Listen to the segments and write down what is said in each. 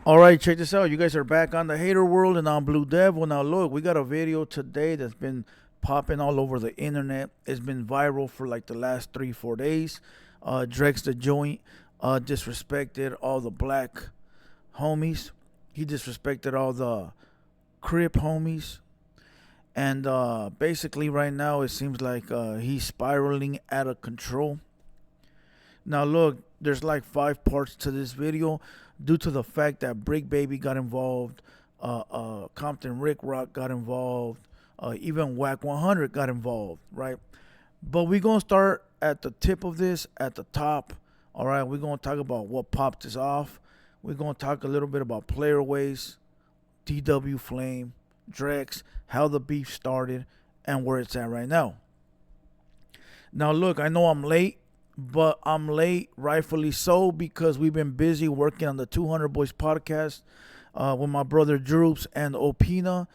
All right, check this out. You guys are back on the Hater World and on Blue Devil. Now, look, we got a video today that's been popping all over the internet. It's been viral for like the last 3, 4 days. Drex the Joint disrespected all the black homies. He disrespected all the Crip homies. And basically, right now, it seems like he's spiraling out of control. Now, look, there's like 5 parts to this video due to the fact that Brick Baby got involved, Compton Rick Rock got involved, even Whack 100 got involved, right? But we're going to start at the tip of this, at the top. All right, we're going to talk about what popped this off. We're going to talk a little bit about player ways, DW Flame, Drex, how the beef started, and where it's at right now. Now, look, I know I'm late, but I'm late, rightfully so, because we've been busy working on the 200 Boys podcast with my brother Droops and Opina.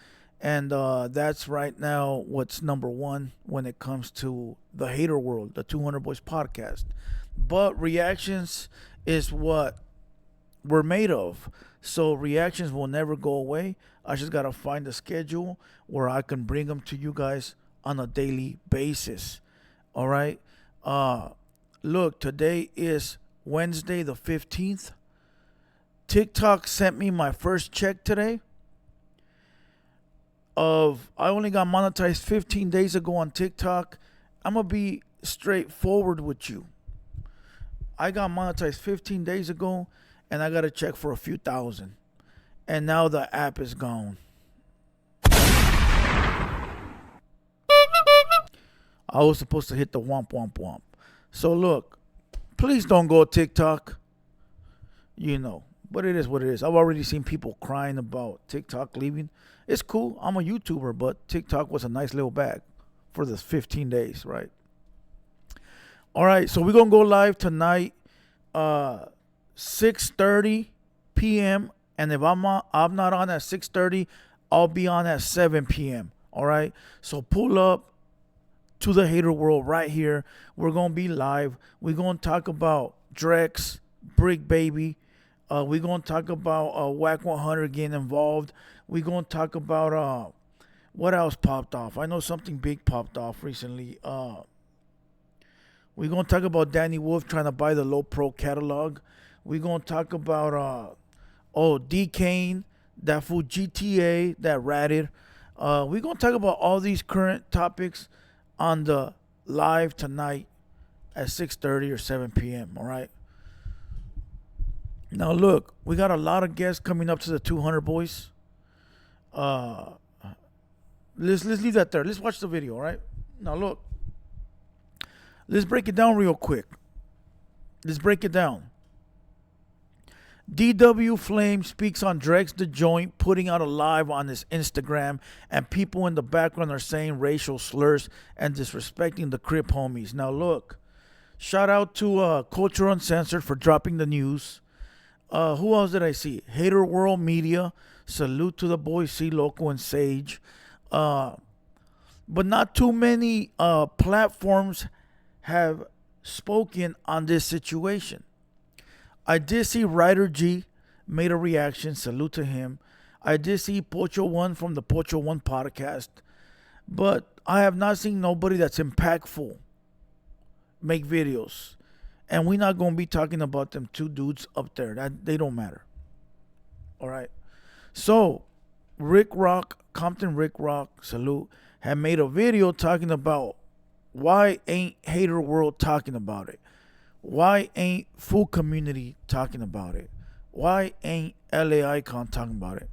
And that's right now what's number one when it comes to the Hater World, the 200 Boys podcast. But reactions is what we're made of. So reactions will never go away. I just got to find a schedule where I can bring them to you guys on a daily basis. All right. Look, today is Wednesday the 15th. TikTok sent me my first check today. I only got monetized 15 days ago on TikTok. I'm going to be straightforward with you. I got monetized 15 days ago and I got a check for a few thousand. And now the app is gone. I was supposed to hit the womp womp womp. So look, please don't go TikTok. But it is what it is. I've already seen people crying about TikTok leaving. It's cool. I'm a YouTuber, but TikTok was a nice little bag for the 15 days, right? All right, so we're gonna go live tonight, 6:30 p.m. And if I'm not on at 6:30, I'll be on at 7 p.m. All right, so pull up to the Hater World right here. We're gonna be live. We're gonna talk about Drex, Brick Baby. We're gonna talk about Whack 100 getting involved. We're gonna talk about what else popped off. I know something big popped off recently. We're gonna talk about Danny Wolf trying to buy the Low Pro catalog. We're gonna talk about D Kane, that fool GTA that ratted. We're gonna talk about all these current topics on the live tonight at 6:30 or 7 p.m. All right. Now look, we got a lot of guests coming up to the 200 Boys. Let's leave that there. Let's watch the video. All right. Now look, let's break it down real quick. Let's break it down. DW Flame speaks on Drex the Joint putting out a live on his Instagram, and people in the background are saying racial slurs and disrespecting the Crip homies. Now look, shout out to Culture Uncensored for dropping the news. Who else did I see? Hater World Media. Salute to the boys C Loco and Sage. But not too many platforms have spoken on this situation. I did see Ryder G made a reaction. Salute to him. I did see Pocho One from the Pocho One podcast. But I have not seen nobody that's impactful make videos. And we're not going to be talking about them two dudes up there. They don't matter. All right. So, Rick Rock, Compton Rick Rock, salute, had made a video talking about why ain't Hater World talking about it? Why ain't Food Community talking about it? Why ain't LA Icon talking about it?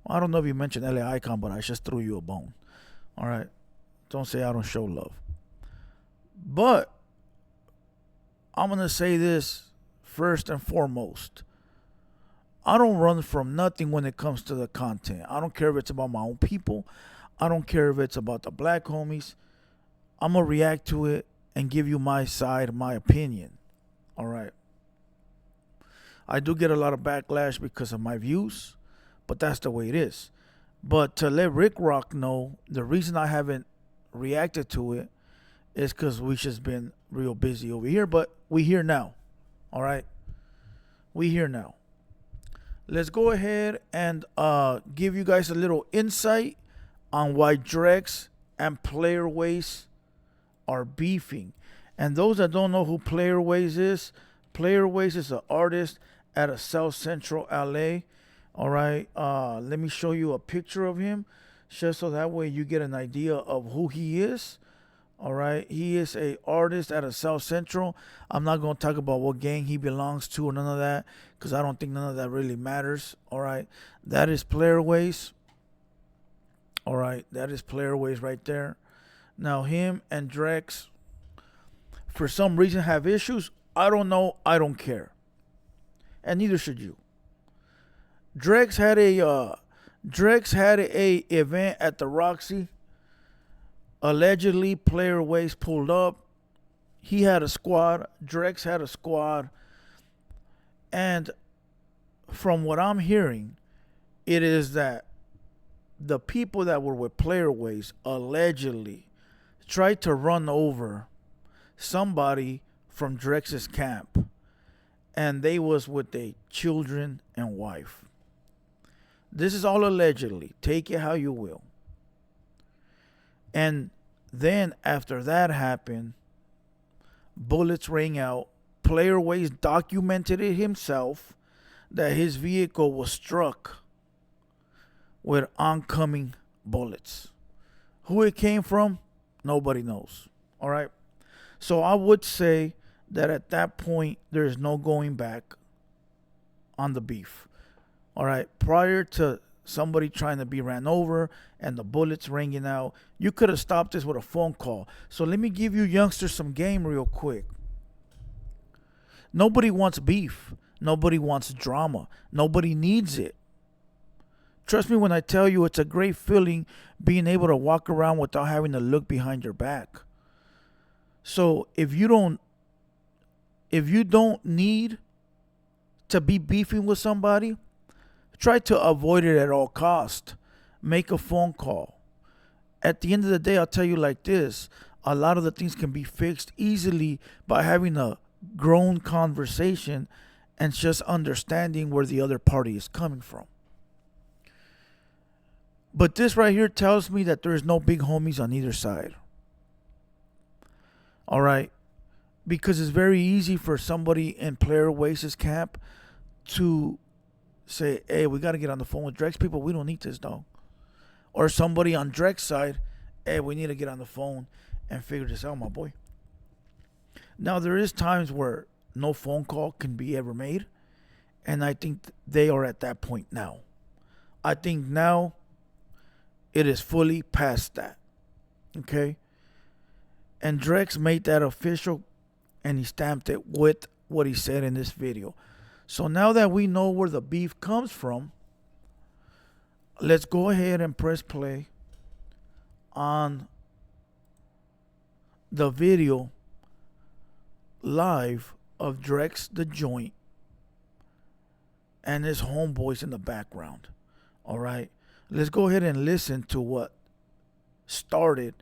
Well, I don't know if you mentioned LA Icon, but I just threw you a bone. All right. Don't say I don't show love. But I'm going to say this first and foremost. I don't run from nothing when it comes to the content. I don't care if it's about my own people. I don't care if it's about the black homies. I'm going to react to it and give you my side, my opinion. All right. I do get a lot of backlash because of my views, but that's the way it is. But to let Rick Rock know, the reason I haven't reacted to it is because we just been real busy over here. But we here now. All right. We here now. let's go ahead and give you guys a little insight on why Drex and Player Ways are beefing. And those that don't know who Player Ways is an artist out of South Central LA. All right, let me show you a picture of him, just so that way you get an idea of who he is. All right, he is a artist out of South Central. I'm not gonna talk about what gang he belongs to or none of that, because I don't think none of that really matters. All right, that is Player Ways. All right, that is Player Ways right there. Now him and Drex, for some reason, have issues. I don't know. I don't care, and neither should you. Drex had a event at the Roxy. Allegedly, Player Ways pulled up. He had a squad. Drex had a squad. And from what I'm hearing, it is that the people that were with Player Ways allegedly tried to run over somebody from Drex's camp. And they was with their children and wife. This is all allegedly. Take it how you will. And then after that happened, bullets rang out. Player Ways documented it himself that his vehicle was struck with oncoming bullets. Who it came from, nobody knows. All right. So I would say that at that point, there's no going back on the beef. All right. Prior to somebody trying to be ran over and the bullets ringing out, you could have stopped this with a phone call. So let me give you youngsters some game real quick. Nobody wants beef. Nobody wants drama. Nobody needs it. Trust me when I tell you, it's a great feeling being able to walk around without having to look behind your back. So if you don't need to be beefing with somebody, try to avoid it at all cost. Make a phone call. At the end of the day, I'll tell you like this. A lot of the things can be fixed easily by having a grown conversation and just understanding where the other party is coming from. But this right here tells me that there's no big homies on either side. All right? Because it's very easy for somebody in Player Ways' camp to say, hey, we got to get on the phone with Drex people. We don't need this, dog. Or somebody on Drex's side, hey, we need to get on the phone and figure this out, my boy. Now, there is times where no phone call can be ever made. And I think they are at that point now. I think now it is fully past that. Okay? And Drex made that official and he stamped it with what he said in this video. So now that we know where the beef comes from, let's go ahead and press play on the video live of Drex the Joint and his homeboys in the background. All right. Let's go ahead and listen to what started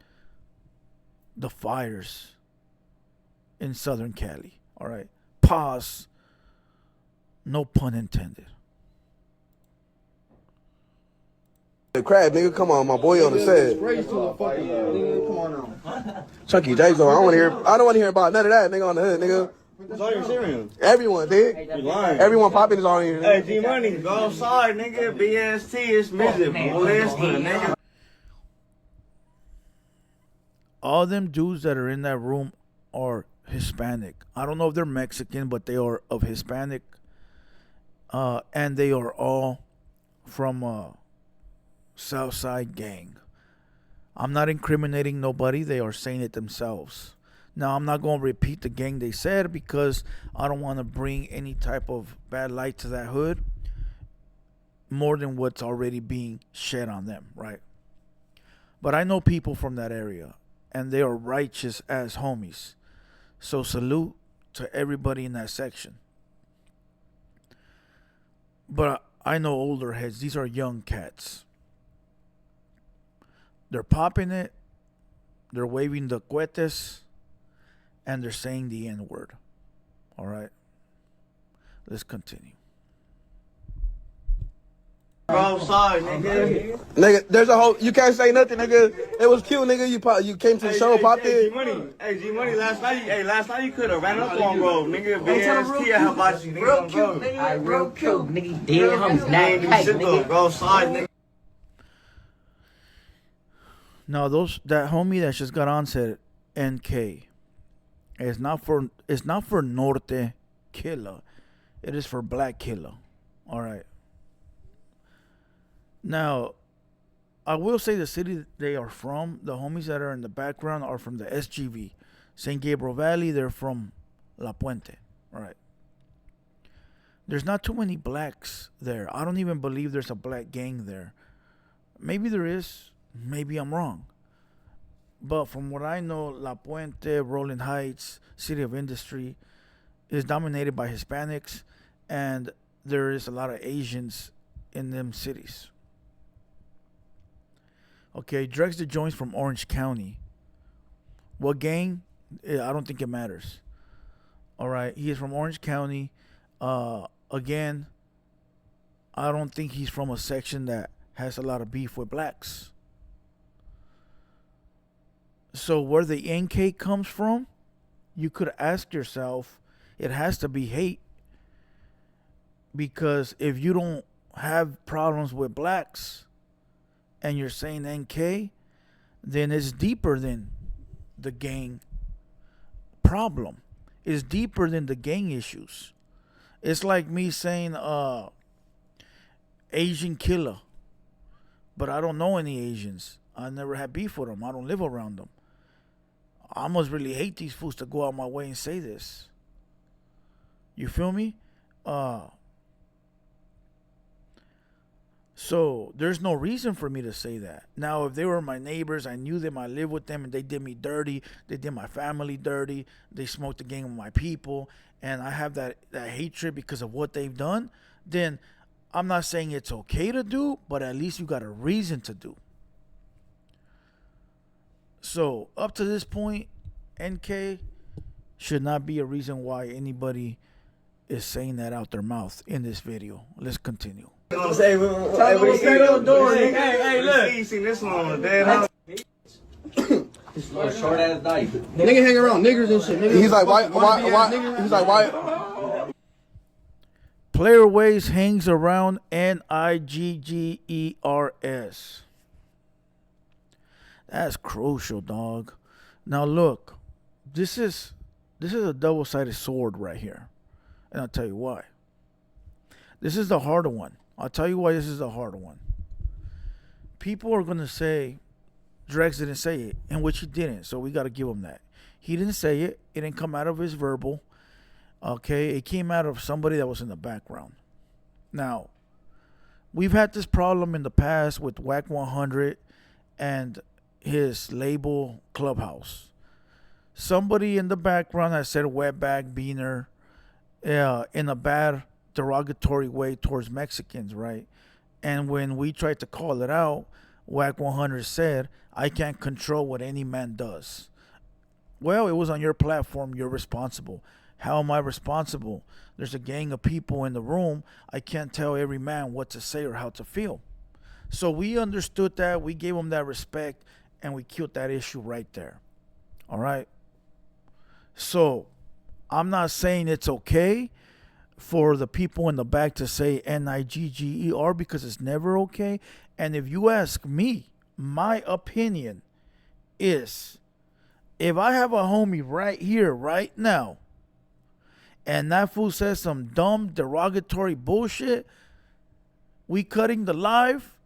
the fires in Southern Cali. All right. Pause. No pun intended. The crab, nigga, come on, my boy on the set. Come on now. Chucky J, so I don't want to hear about none of that, nigga, on the hood, nigga. What's all your cereal? Everyone, dude. You lying. Everyone popping is on here. Hey, G Money, go outside, nigga. BST is busy. Molester, nigga. All them dudes that are in that room are Hispanic. I don't know if they're Mexican, but they are of Hispanic. And they are all from Southside gang. I'm not incriminating nobody. They are saying it themselves. Now, I'm not going to repeat the gang they said because I don't want to bring any type of bad light to that hood more than what's already being shed on them, right? But I know people from that area, and they are righteous as homies. So salute to everybody in that section. But I know older heads. These are young cats. They're popping it. They're waving the cohetes. And they're saying the N-word. All right. Let's continue. Bro, sorry, nigga. Nigga, there's a whole. You can't say nothing, nigga. It was cute, nigga. You came to the show, popped Hey, in. G-Money. Hey, G-Money, last night you could have ran up on bro. Nigga, BST, how about you, nigga? Real cute, nigga. Real cute, nigga. Dead homies, not tight, Shit though, nigga. bro. Sorry, nigga. Now that homie that just got on said NK. It's not for Norte Killer. It is for Black Killer. All right. Now, I will say the city they are from, the homies that are in the background are from the SGV. St. Gabriel Valley, they're from La Puente. All right. There's not too many blacks there. I don't even believe there's a black gang there. Maybe there is. Maybe I'm wrong. But from what I know, La Puente, Rolling Heights, City of Industry is dominated by Hispanics, and there is a lot of Asians in them cities. Okay, Drex the Joint's from Orange County. What gang? I don't think it matters. All right, he is from Orange County. Again, I don't think he's from a section that has a lot of beef with blacks. So where the NK comes from, you could ask yourself, it has to be hate. Because if you don't have problems with blacks and you're saying NK, then it's deeper than the gang problem. It's deeper than the gang issues. It's like me saying Asian killer. But I don't know any Asians. I never had beef with them. I don't live around them. I must really hate these fools to go out my way and say this. You feel me? So there's no reason for me to say that. Now, if they were my neighbors, I knew them, I lived with them, and they did me dirty, they did my family dirty, they smoked the gang with my people, and I have that hatred because of what they've done, then I'm not saying it's okay to do, but at least you got a reason to do. So up to this point, NK should not be a reason why anybody is saying that out their mouth in this video. Let's continue. Hey, look. Hey, look. You seen this one, damn. This little short ass knife. Nigga hang around niggers and shit. Nigga. He's like, why? He's like, why? Player Ways hangs around Niggers. That's crucial, dog. Now look, this is a double-sided sword right here. And I'll tell you why. This is the harder one. I'll tell you why this is the harder one. People are going to say Drex didn't say it, in which he didn't, so we got to give him that. He didn't say it. It didn't come out of his verbal. Okay, it came out of somebody that was in the background. Now, we've had this problem in the past with Whack 100 and his label Clubhouse. Somebody in the background has said wetback beaner in a bad derogatory way towards Mexicans, right? And when we tried to call it out, Whack 100 said, I can't control what any man does. Well, it was on your platform. You're responsible. How am I responsible? There's a gang of people in the room. I can't tell every man what to say or how to feel. So we understood that. We gave him that respect, and we killed that issue right there. All right? So I'm not saying it's okay for the people in the back to say Nigger because it's never okay. And if you ask me, my opinion is if I have a homie right here, right now, and that fool says some dumb, derogatory bullshit, we cutting the live,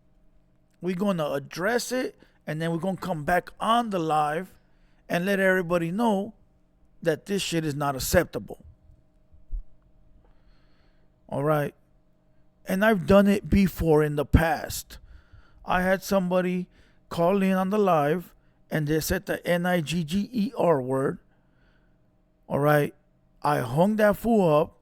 we going to address it, and then we're going to come back on the live and let everybody know that this shit is not acceptable. All right? And I've done it before in the past. I had somebody call in on the live and they said the Nigger word. All right? I hung that fool up.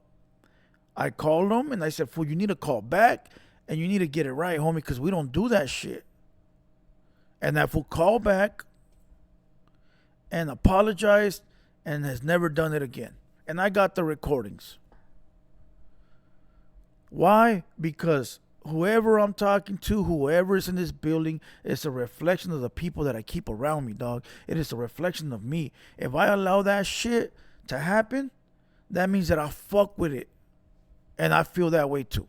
I called him and I said, fool, you need to call back and you need to get it right, homie, because we don't do that shit. And that fool called back and apologized and has never done it again. And I got the recordings. Why? Because whoever I'm talking to, whoever is in this building, it's a reflection of the people that I keep around me, dog. It is a reflection of me. If I allow that shit to happen, that means that I fuck with it. And I feel that way too.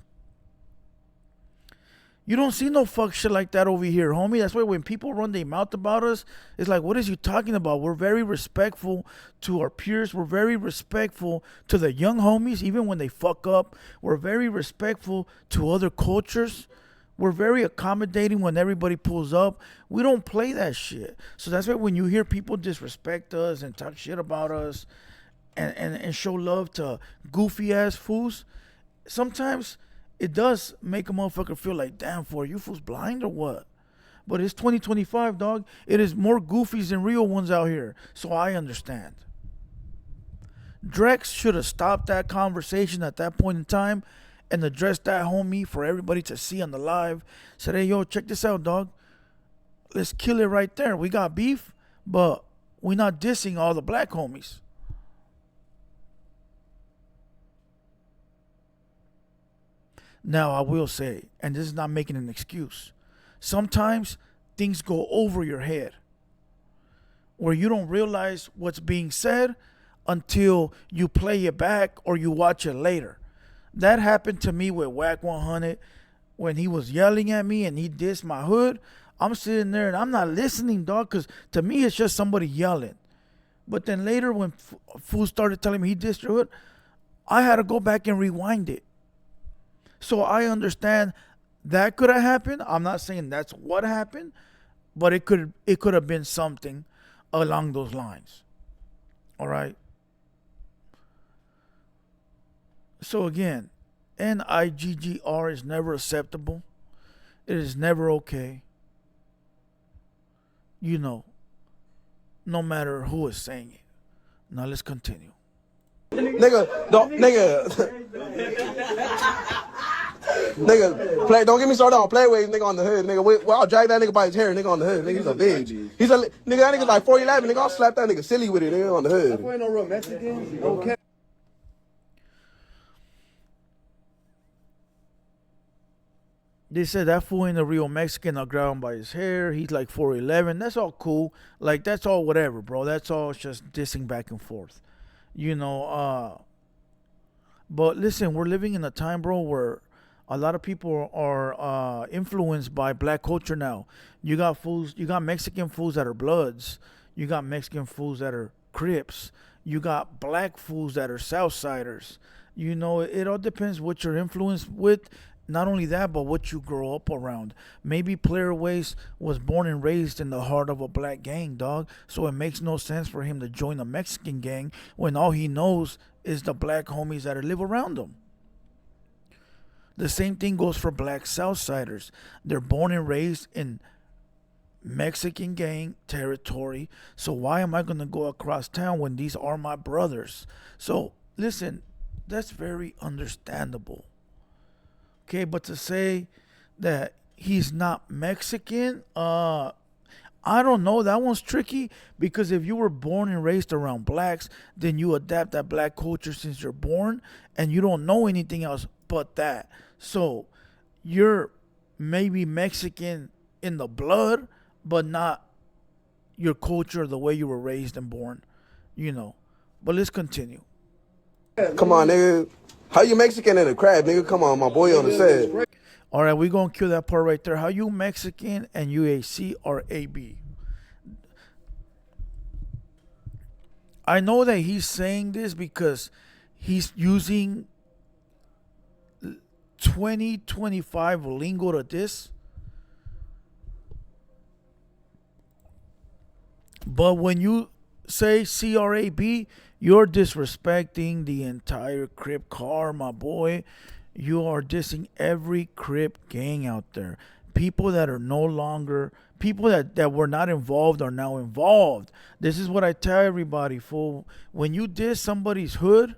You don't see no fuck shit like that over here, homie. That's why when people run their mouth about us, it's like, what is you talking about? We're very respectful to our peers. We're very respectful to the young homies, even when they fuck up. We're very respectful to other cultures. We're very accommodating when everybody pulls up. We don't play that shit. So that's why when you hear people disrespect us and talk shit about us and show love to goofy ass fools, sometimes it does make a motherfucker feel like, damn, for you fools blind or what? But it's 2025, dog. It is more goofies than real ones out here. So I understand. Drex should have stopped that conversation at that point in time and addressed that homie for everybody to see on the live. Said, hey, yo, check this out, dog. Let's kill it right there. We got beef, but we're not dissing all the black homies. Now, I will say, and this is not making an excuse, sometimes things go over your head where you don't realize what's being said until you play it back or you watch it later. That happened to me with Whack 100 when he was yelling at me and he dissed my hood. I'm sitting there and I'm not listening, dog, because to me it's just somebody yelling. But then later when fools started telling me he dissed your hood, I had to go back and rewind it. So I understand that could have happened. I'm not saying that's what happened, but it could have been something along those lines. All right. So again, NIGGR is never acceptable. It is never okay. You know, no matter who is saying it. Now let's continue. Nigga, don't, nigga, play. Don't get me started on play with nigga on the hood, nigga. Well, I'll drag that nigga by his hair, nigga on the hood. Nigga, he's a bitch. He's a nigga. That nigga's like 4'11", nigga. I'll slap that nigga silly with it, nigga on the hood. Ain't no real Mexican. Okay. They said that fool ain't a real Mexican. I'll grab him by his hair. He's like 4'11". That's all cool. Like that's all whatever, bro. That's all just dissing back and forth. You know. But listen, we're living in a time, bro, where a lot of people are influenced by black culture now. You got fools, you got Mexican fools that are Bloods. You got Mexican fools that are Crips. You got black fools that are Southsiders. You know, it all depends what you're influenced with. Not only that, but what you grow up around. Maybe Player Waste was born and raised in the heart of a black gang, dog. So it makes no sense for him to join a Mexican gang when all he knows is the black homies that live around him. The same thing goes for black Southsiders. They're born and raised in Mexican gang territory. So why am I going to go across town when these are my brothers? So listen, that's very understandable. Okay, but to say that he's not Mexican, I don't know. That one's tricky because if you were born and raised around blacks, then you adapt that black culture since you're born and you don't know anything else but that. So you're maybe Mexican in the blood, but not your culture, the way you were raised and born, you know. But let's continue. Come on, nigga. How you Mexican and a crab, nigga? Come on, my boy on the set. All right, we're going to kill that part right there. How you Mexican and you a C or a B? I know that he's saying this because he's using 2025 lingo to this. But when you say CRAB, you're disrespecting the entire Crip car, my boy. You are dissing every Crip gang out there. People that are no longer, people that were not involved are now involved. This is what I tell everybody, fool. When you diss somebody's hood,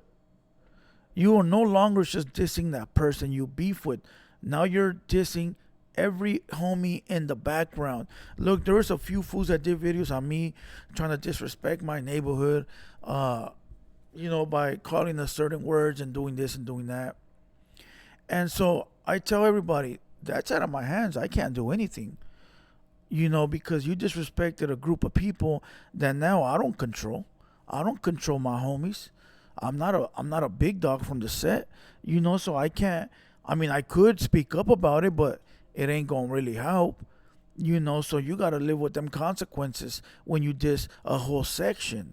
you are no longer just dissing that person you beef with. Now you're dissing every homie in the background. Look, there was a few fools that did videos on me trying to disrespect my neighborhood, you know, by calling us certain words and doing this and doing that. And so I tell everybody, that's out of my hands. I can't do anything. Because you disrespected a group of people that now I don't control. I don't control my homies. I'm not a big dog from the set, so I can't. I mean, I could speak up about it, but it ain't gonna really help, so you gotta live with them consequences when you diss a whole section.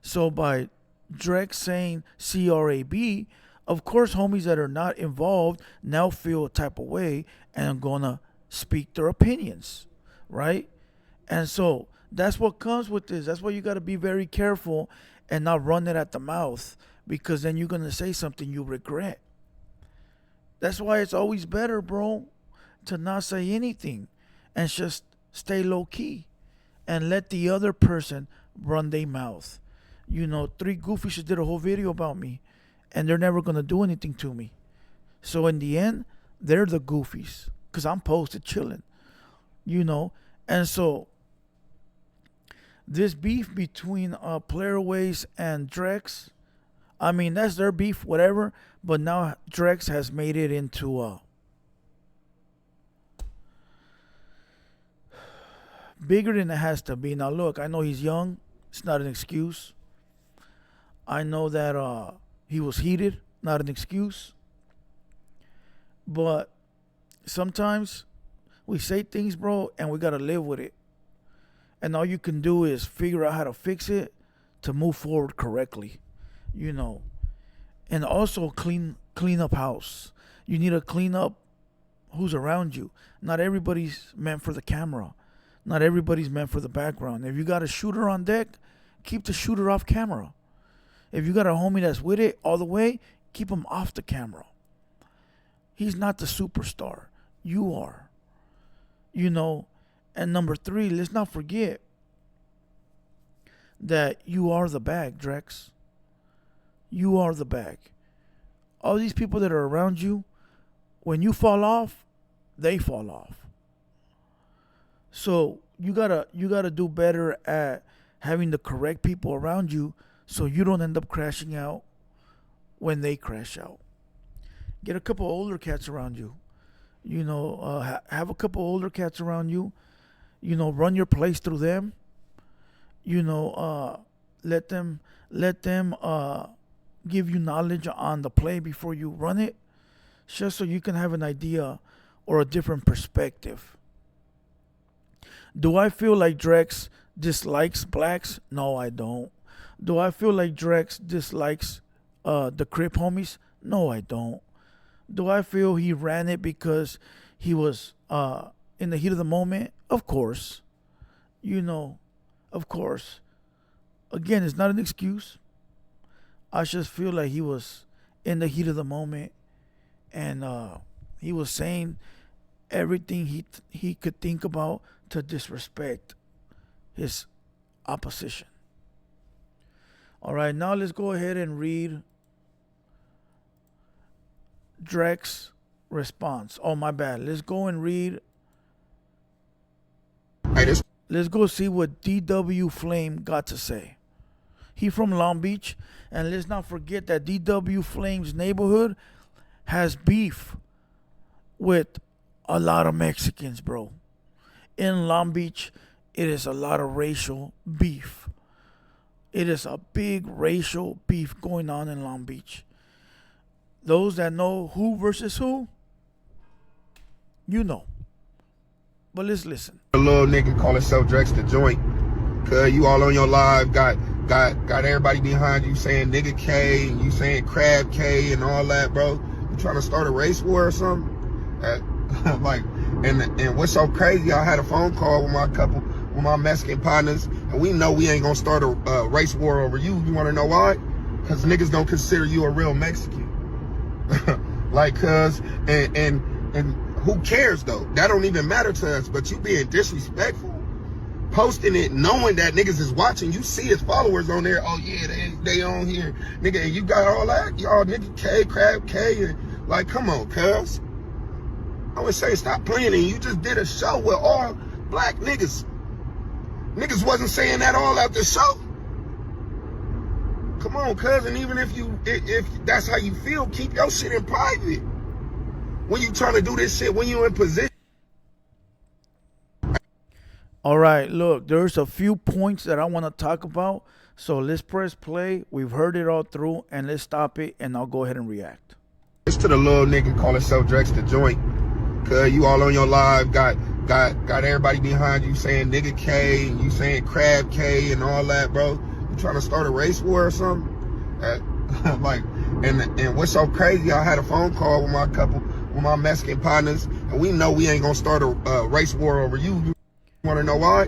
So by Drex saying CRAB, of course homies that are not involved now feel a type of way and are gonna speak their opinions, right? And so that's what comes with this. That's why you gotta be very careful and not run it at the mouth, because then you're gonna say something you regret. That's why it's always better, bro, to not say anything and just stay low key and let the other person run their mouth. Three goofies just did a whole video about me and they're never going to do anything to me. So in the end, they're the goofies because I'm posted chilling, And so this beef between Playerways and Drex, I mean, that's their beef, whatever. But now Drex has made it into bigger than it has to be. Now, look, I know he's young. It's not an excuse. I know that he was heated. Not an excuse. But sometimes we say things, bro, and we got to live with it. And all you can do is figure out how to fix it to move forward correctly. And also clean up house. You need to clean up who's around you. Not everybody's meant for the camera. Not everybody's meant for the background. If you got a shooter on deck, keep the shooter off camera. If you got a homie that's with it all the way, keep him off the camera. He's not the superstar. You are. And number 3, let's not forget that you are the bag, Drex. You are the bag. All these people that are around you, when you fall off, they fall off. So you gotta do better at having the correct people around you so you don't end up crashing out when they crash out. Get a couple older cats around you. Have a couple older cats around you. Run your plays through them. Let them give you knowledge on the play before you run it, just so you can have an idea or a different perspective. Do I feel like Drex dislikes blacks? No, I don't. Do I feel like Drex dislikes the Crip homies? No, I don't. Do I feel he ran it because he was in the heat of the moment? Of course. Of course. Again, it's not an excuse. I just feel like he was in the heat of the moment and he was saying everything he could think about to disrespect his opposition. All right, now let's go ahead and read Drex's response. Oh, my bad. Let's go and read. Let's go see what DW Flame got to say. He from Long Beach, and let's not forget that DW Flame's neighborhood has beef with a lot of Mexicans, bro. In Long Beach, it is a lot of racial beef. It is a big racial beef going on in Long Beach. Those that know who versus who, But let's listen. A little nigga call himself Drex the Joint. Cause you all on your live got everybody behind you saying nigga K and you saying crab K and all that, bro. You trying to start a race war or something? And what's so crazy, I had a phone call with my Mexican partners, and we know we ain't gonna start a race war over you. You wanna know why? Cause niggas don't consider you a real Mexican. And who cares though? That don't even matter to us, but you being disrespectful, posting it knowing that niggas is watching. You see his followers on there. Oh yeah, they on here. Nigga, and you got all that? Y'all nigga K, crab K, and like, come on, cuz. I would say stop playing, and you just did a show with all black niggas. Niggas wasn't saying that all at the show. Come on, cuz, and even if that's how you feel, keep your shit in private. when you trying to do this shit, when you in position. All right, look, there's a few points that I want to talk about. So let's press play. We've heard it all through, and let's stop it, and I'll go ahead and react. It's to the little nigga call himself Drex the joint. Cause you all on your live got everybody behind you saying nigga K, and you saying crab K and all that, bro. You trying to start a race war or something? Like, and what's so crazy? I had a phone call with my Mexican partners, and we know we ain't gonna start a race war over you. You wanna know why?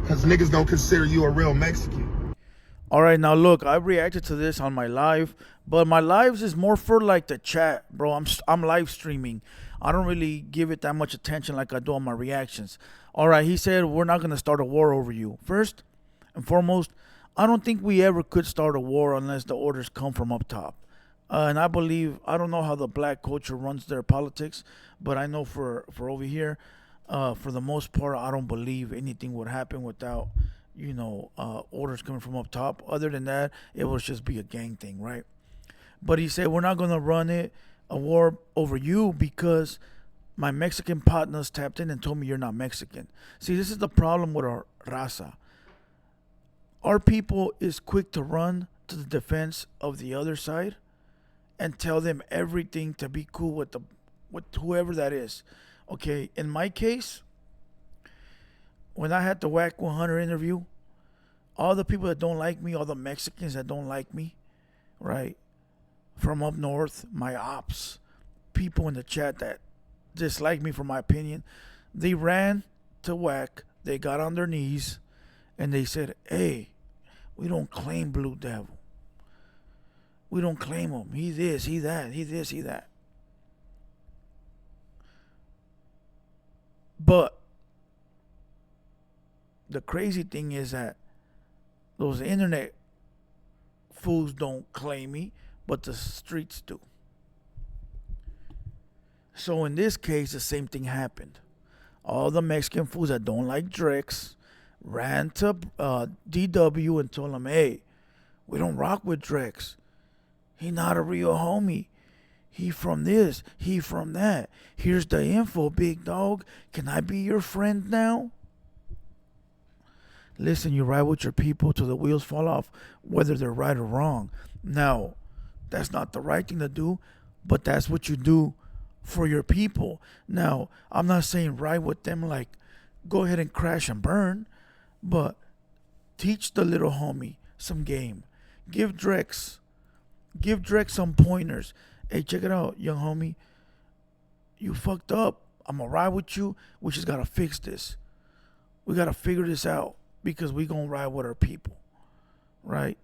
Cause niggas don't consider you a real Mexican. All right, now look, I reacted to this on my live, but my lives is more for like the chat, bro. I'm live streaming. I don't really give it that much attention like I do on my reactions. All right, he said we're not gonna start a war over you. First and foremost, I don't think we ever could start a war unless the orders come from up top. And I don't know how the black culture runs their politics, but I know for over here, for the most part, I don't believe anything would happen without, orders coming from up top. Other than that, it would just be a gang thing, right? But he said, we're not going to run a war over you because my Mexican partners tapped in and told me you're not Mexican. See, this is the problem with our raza. Our people is quick to run to the defense of the other side and tell them everything to be cool with whoever that is. Okay, in my case, when I had the Whack 100 interview, all the people that don't like me, all the Mexicans that don't like me, right, from up north, my ops, people in the chat that dislike me for my opinion, they ran to Whack, they got on their knees, and they said, hey, we don't claim Blue Devil. We don't claim him. He this, he that, he this, he that. But the crazy thing is that those internet fools don't claim me, but the streets do. So in this case, the same thing happened. All the Mexican fools that don't like Drex ran to DW and told him, hey, we don't rock with Drex. He not a real homie. He from this, he from that. Here's the info, big dog. Can I be your friend now? Listen, you ride with your people till the wheels fall off, whether they're right or wrong. Now, that's not the right thing to do, but that's what you do for your people. Now, I'm not saying ride with them like go ahead and crash and burn, but teach the little homie some game. Give Drex some pointers. Hey, check it out, young homie. You fucked up. I'm gonna ride with you. We just gotta fix this. We gotta figure this out because we gonna ride with our people, right?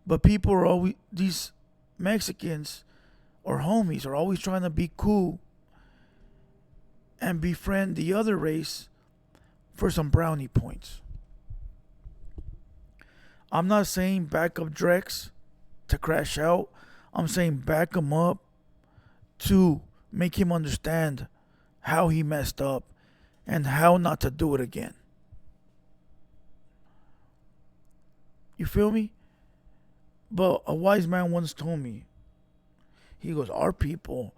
But people are always, these Mexicans or homies are always trying to be cool and befriend the other race for some brownie points. I'm not saying back up Drex to crash out. I'm saying back him up to make him understand how he messed up and how not to do it again. You feel me? But a wise man once told me, he goes, our people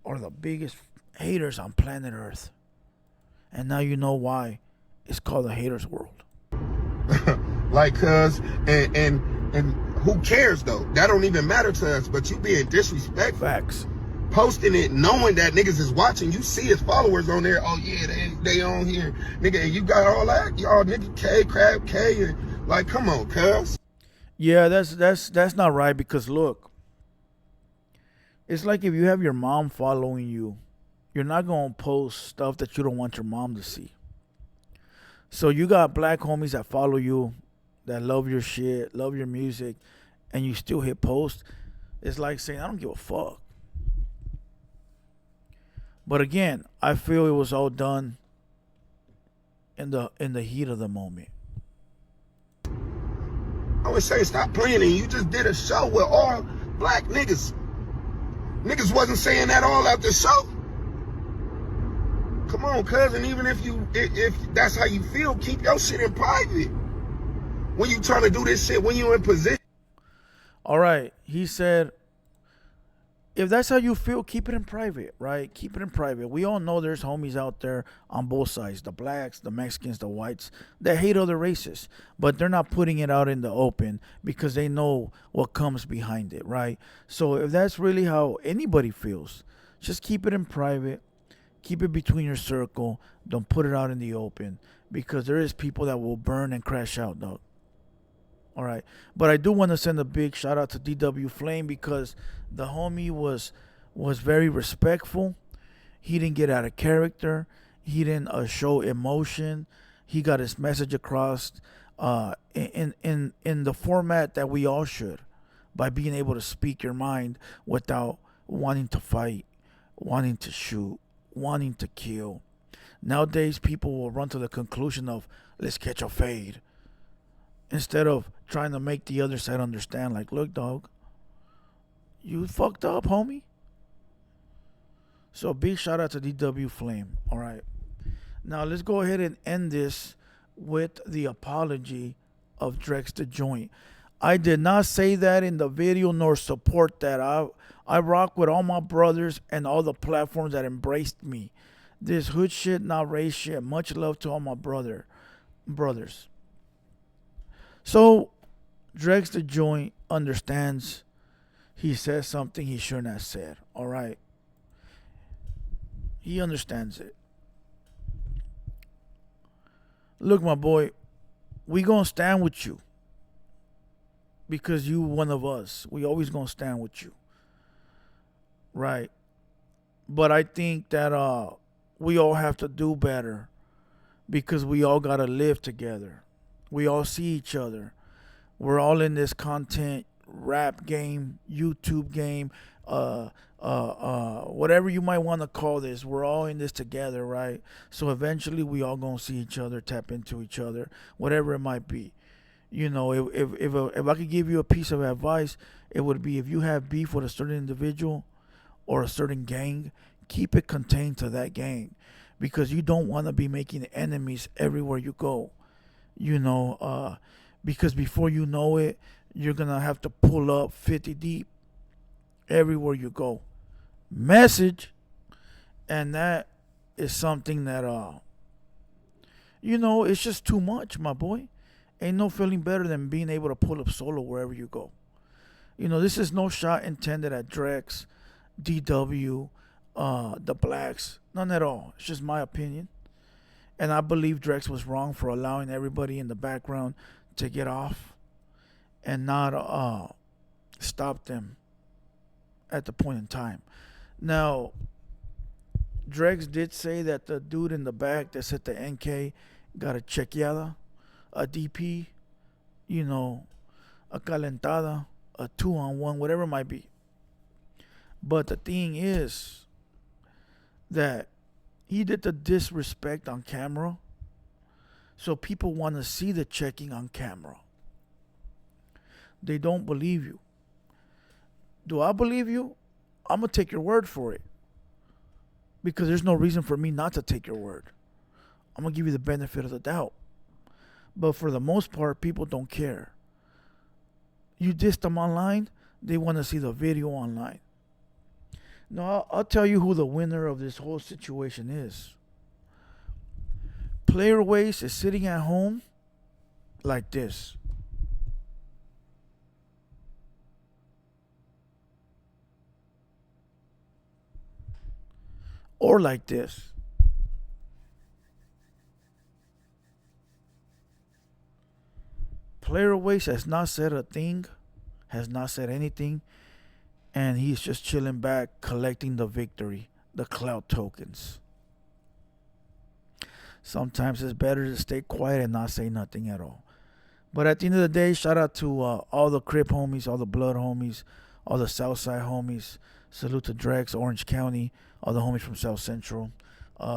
are the biggest haters on planet Earth. And now you know why it's called TheHaterWorld. Like, cuz, and who cares though? That don't even matter to us, but you being disrespectful. Facts. Posting it knowing that niggas is watching. You see his followers on there. Oh yeah, they on here. Nigga, and you got all that? Y'all nigga K, crab K, and like, come on, cuz. Yeah, that's not right because look, it's like if you have your mom following you, you're not gonna post stuff that you don't want your mom to see. So you got black homies that follow you, that love your shit, love your music, and you still hit post. It's like saying, I don't give a fuck. But again, I feel it was all done in the heat of the moment. I would say stop playing, and you just did a show with all black niggas. Niggas wasn't saying that all at the show. Come on, cousin. Even if that's how you feel, keep your shit in private. When you trying to do this shit, when you in position. All right, he said, if that's how you feel, keep it in private, right? Keep it in private. We all know there's homies out there on both sides, the blacks, the Mexicans, the whites, that hate other races, but they're not putting it out in the open because they know what comes behind it, right? So if that's really how anybody feels, just keep it in private. Keep it between your circle. Don't put it out in the open because there is people that will burn and crash out, dog. All right. But I do want to send a big shout out to DW Flame because the homie was very respectful. He didn't get out of character. He didn't show emotion. He got his message across in the format that we all should, by being able to speak your mind without wanting to fight, wanting to shoot, wanting to kill. Nowadays, people will run to the conclusion of, let's catch a fade, instead of trying to make the other side understand, like, look, dog, you fucked up, homie. So big shout out to DW Flame. All right. Now let's go ahead and end this with the apology of Drex the Joint. I did not say that in the video nor support that. I rock with all my brothers and all the platforms that embraced me. This hood shit, not race shit. Much love to all my brothers. So Drex the Joint understands he says something he shouldn't have said. All right. He understands it. Look, my boy, we gonna stand with you because you one of us. We always gonna stand with you. Right. But I think that we all have to do better because we all gotta live together. We all see each other. We're all in this content rap game, YouTube game, whatever you might want to call this. We're all in this together, right? So eventually we all gonna see each other, tap into each other, whatever it might be. You know, if I could give you a piece of advice, it would be, if you have beef with a certain individual or a certain gang, keep it contained to that gang, because you don't want to be making enemies everywhere you go. You know, because before you know it, you're gonna have to pull up 50 deep everywhere you go. Message. And that is something that you know, it's just too much, my boy. Ain't no feeling better than being able to pull up solo wherever you go. You know, this is no shot intended at Drex, DW, the blacks, none at all. It's just my opinion. And I believe Drex was wrong for allowing everybody in the background to get off and not stop them at the point in time. Now, Drex did say that the dude in the back that said the NK got a chequeada, a DP, you know, a calentada, a 2-on-1, whatever it might be. But the thing is that he did the disrespect on camera, so people want to see the checking on camera. They don't believe you. Do I believe you? I'm going to take your word for it, because there's no reason for me not to take your word. I'm going to give you the benefit of the doubt. But for the most part, people don't care. You diss them online, they want to see the video online. Now, I'll tell you who the winner of this whole situation is. Player Waste is sitting at home like this. Or like this. Player Waste has not said a thing, has not said anything, and he's just chilling back, collecting the victory, the clout tokens. Sometimes it's better to stay quiet and not say nothing at all. But at the end of the day, shout out to all the Crip homies, all the Blood homies, all the Southside homies. Salute to Drex, Orange County, all the homies from South Central.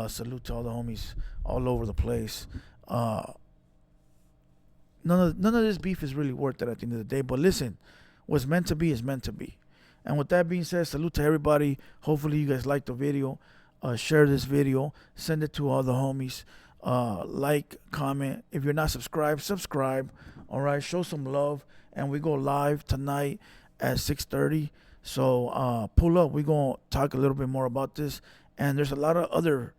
Salute to all the homies all over the place. None of this beef is really worth it at the end of the day. But listen, what's meant to be is meant to be. And with that being said, salute to everybody. Hopefully you guys liked the video. Share this video. Send it to all the homies. Like, comment. If you're not subscribed, subscribe. All right, show some love. And we go live tonight at 6:30. So pull up. We're going to talk a little bit more about this. And there's a lot of other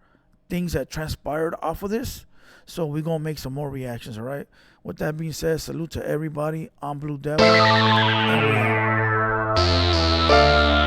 things that transpired off of this. So we're going to make some more reactions, all right? With that being said, salute to everybody. I'm Blue Devil. And we out.